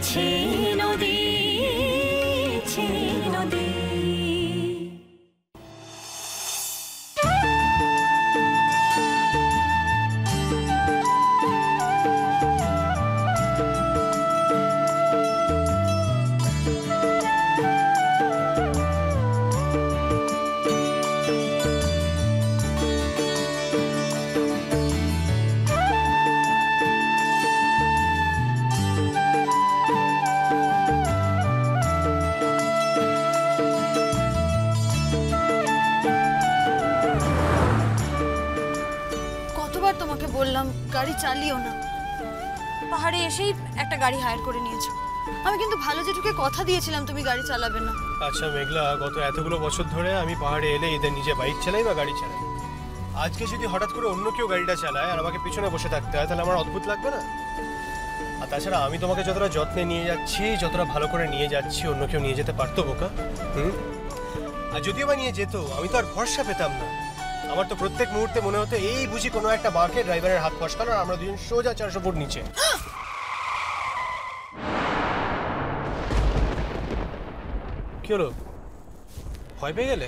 ছে নদী, ছে নদী। তোমাকে বললাম গাড়ি চালিও না, পাহাড়ে এসেই একটা গাড়ি হায়ার করে নিয়েছো। আমি কিন্তু ভালো জেঠুকে কথা দিয়েছিলাম তুমি গাড়ি চালাবে না। আচ্ছা মেঘলা, গত এতগুলো বছর ধরে আমি পাহাড়ে এলে এদের নিজে বাইক চালাই বা গাড়ি চালাই। আজকে যদি হঠাৎ করে অন্য কেউ গাড়িটা চালায় আর আমাকে পিছনে বসে থাকতে হয়, তাহলে আমার অদ্ভুত লাগবে না? আর তাছাড়া আমি তোমাকে যতটা যত্নে নিয়ে যাচ্ছি, যতটা ভালো করে নিয়ে যাচ্ছি, অন্য কেউ নিয়ে যেতে পারতো বোকা? আর যদিও বা নিয়ে যেত, আমি তো আর ভরসা পেতাম না। আমার তো প্রত্যেক মুহূর্তে মনে হতো এই বুঝি কোনো একটা বাঁকে ড্রাইভারের হাত ফসকালো আর আমরা দুজন সোজা 400 ফুট নিচে। কি হলো, ভয় পেয়ে গেলে?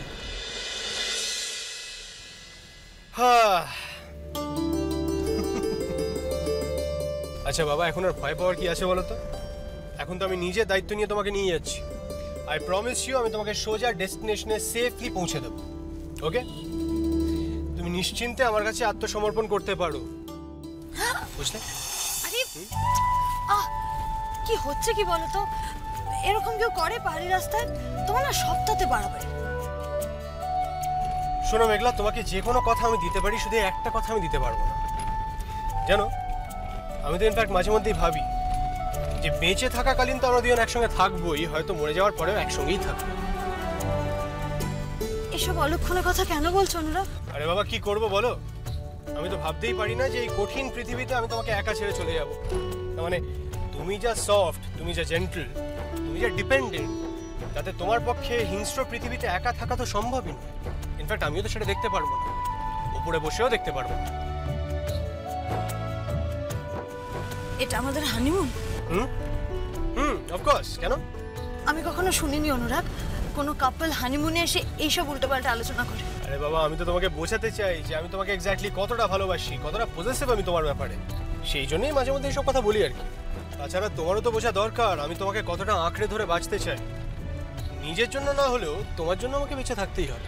আচ্ছা বাবা, এখন আর ভয় পাওয়ার কি আছে বলো তো? এখন তো আমি নিজে দায়িত্ব নিয়ে তোমাকে নিয়ে যাচ্ছি। আই প্রমিস ইউ, আমি তোমাকে সোজা ডেস্টিনেশনে সেফলি পৌঁছে দেবো। ওকে? তুমি নিশ্চিন্তে আমার কাছে আত্মসমর্পণ করতে পারো, বুঝলে? আরে কি হচ্ছে কি বলো তো? এরকম কেউ করে পাহাড়ি রাস্তায়? তোমার না সপ্তাহতে বাড়াবাড়ি। শোনো মেঘলা, তোমাকে যে কোনো কথা আমি দিতে পারি, শুধু একটা কথা আমি দিতে পারবো না। জানো, আমি তো ইনফ্যাক্ট মাঝে মধ্যেই ভাবি যে বেঁচে থাকাকালীন তো আমরা দুজন একসঙ্গে থাকবোই, হয়তো মরে যাওয়ার পরেও একসঙ্গেই থাকবো। এসব অলক্ষণের কথা কেন বলছো অনুরাগ? আরে বাবা, কি করবো বলো? আমি তো ভাবতেই পারি না যে এই কঠিন পৃথিবীতে আমি তোমাকে একা ছেড়ে চলে যাবো। মানে তুমি যা সফট, তুমি যা জেন্টল, তুমি যা ডিপেন্ডেন্ট, তাতে তোমার পক্ষে হিংস্র পৃথিবীতে একা থাকা তো সম্ভবই নয়। ইনফ্যাক্ট আমিও তো সেটা দেখতে পারবো না, উপরে বসেও দেখতে পারবো না। এটা আমাদের হানিমুন? অফকোর্স। কেন? আমি কখনো শুনিনি অনুরাগ কোনো কাপল হানিমুনে এসে এইসব উল্টোপাল্টা আলোচনা করে। আরে বাবা, আমি তো তোমাকে বোঝাতে চাই যে আমি তোমাকে এক্স্যাক্টলি কতটা ভালোবাসি, কতটা পজেসিভ আমি তোমার ব্যাপারে। সেই জন্যই মাঝে মধ্যে এইসব কথা বলি আর কি। তাছাড়া তোমারও তো বোঝা দরকার আমি তোমাকে কতটা আঁকড়ে ধরে বাঁচতে চাই। নিজের জন্য না হলেও তোমার জন্য আমাকে বেঁচে থাকতেই হবে।